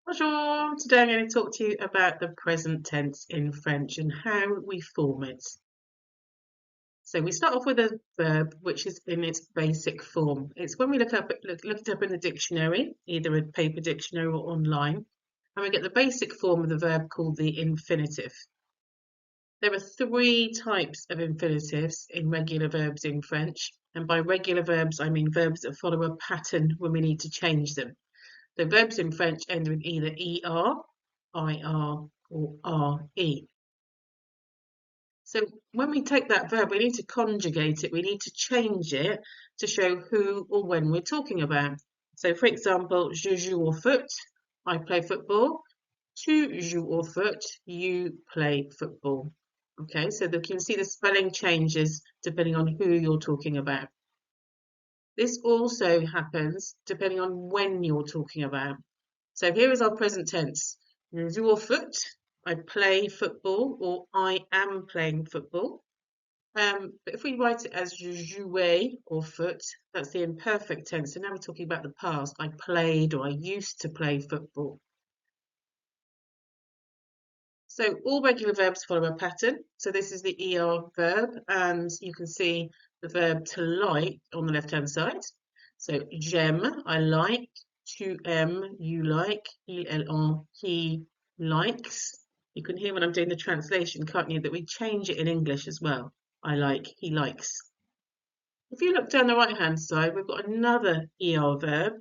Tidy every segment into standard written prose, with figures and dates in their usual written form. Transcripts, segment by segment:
Bonjour! Today I'm going to talk to you about the present tense in French and how we form it. So we start off with a verb which is in its basic form. It's when we look it up in the dictionary, either a paper dictionary or online, and we get the basic form of the verb called the infinitive. There are three types of infinitives in regular verbs in French, and by regular verbs I mean verbs that follow a pattern when we need to change them. The verbs in French end with either er, ir, or re. So when we take that verb, we need to conjugate it. We need to change it to show who or when we're talking about. So for example, je joue au foot, I play football. Tu joues au foot, you play football. Okay, so you can see the spelling changes depending on who you're talking about. This also happens depending on when you're talking about. So here is our present tense. Je joue au foot, I play football, or I am playing football. But if we write it as je jouais au foot, that's the imperfect tense. So now we're talking about the past. I played or I used to play football. So all regular verbs follow a pattern. So this is the ER verb, and you can see the verb to like on the left-hand side. So j'aime, I like. Tu aimes, you like. Il, elle, on, he likes. You can hear when I'm doing the translation, can't you, that we change it in English as well. I like, he likes. If you look down the right-hand side, we've got another ER verb,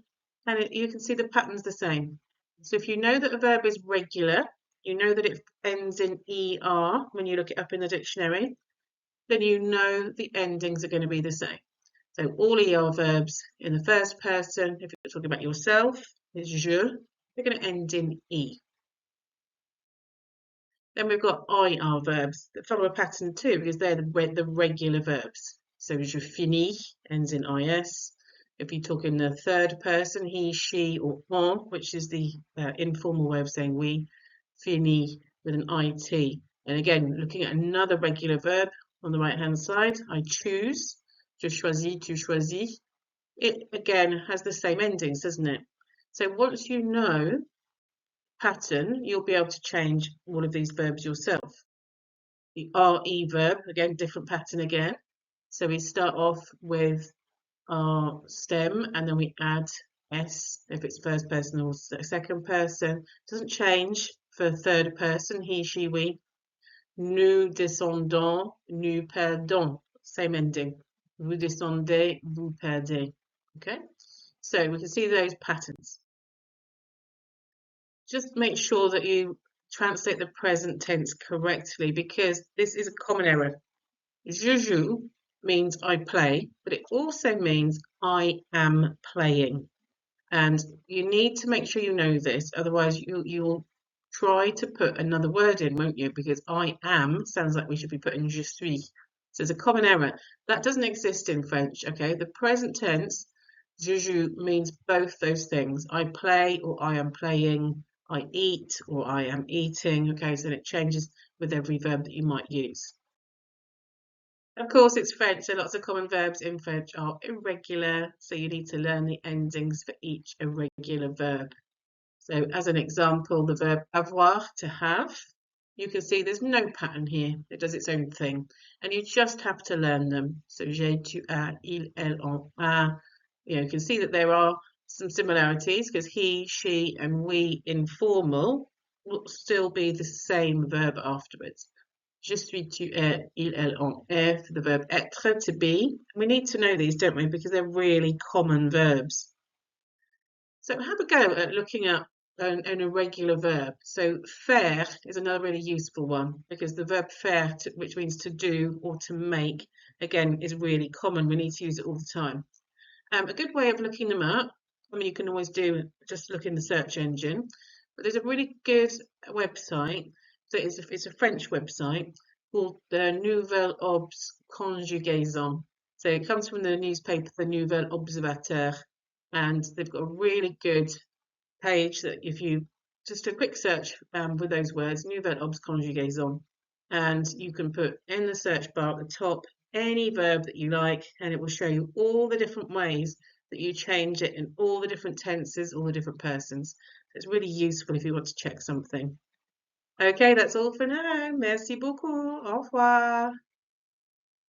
and you can see the pattern's the same. So if you know that a verb is regular, you know that it ends in ER when you look it up in the dictionary, then you know the endings are going to be the same. So all ER verbs in the first person, if you're talking about yourself, is je, they're going to end in E. Then we've got IR verbs that follow a pattern too, because they're the regular verbs. So je finis ends in IS. If you talk in the third person, he, she, or on, which is the informal way of saying we, fini with an IT. And again, looking at another regular verb on the right-hand side, I choose, je choisis, tu choisis. It again has the same endings, doesn't it? So once you know pattern, you'll be able to change all of these verbs yourself. The RE verb, again, different pattern again. So we start off with our stem and then we add S if it's first person or second person. Doesn't change for third person, he, she, we. Nous descendons, nous perdons. Same ending. Vous descendez, vous perdez. Okay? So we can see those patterns. Just make sure that you translate the present tense correctly because this is a common error. Je joue means I play, but it also means I am playing. And you need to make sure you know this, otherwise you'll try to put another word in, won't you? Because I am sounds like we should be putting je suis. So it's a common error. That doesn't exist in French, okay? The present tense, je joue, means both those things. I play or I am playing, I eat or I am eating, okay? So it changes with every verb that you might use. Of course, it's French, so lots of common verbs in French are irregular, so you need to learn the endings for each irregular verb. So as an example, the verb avoir, to have, you can see there's no pattern here. It does its own thing, and you just have to learn them. So j'ai, tu as, il, elle, on a. You can see that there are some similarities because he, she, and we informal will still be the same verb afterwards. Je suis, tu es, il, elle, on est, for the verb être, to be. We need to know these, don't we? Because they're really common verbs. So have a go at looking at an irregular verb. So faire is another really useful one because the verb faire, which means to do or to make, again, is really common. We need to use it all the time. A good way of looking them up, I mean, you can always just look in the search engine, but there's a really good website. So it's a French website called the Nouvelle Obs Conjugaison. So it comes from the newspaper, the Nouvel Observateur, and they've got a really good page that if you just a quick search with those words, Nouvelle Obs Conjugaison, and you can put in the search bar at the top any verb that you like, and it will show you all the different ways that you change it in all the different tenses, all the different persons. It's really useful if you want to check something. Okay, that's all for now. Merci beaucoup. Au revoir.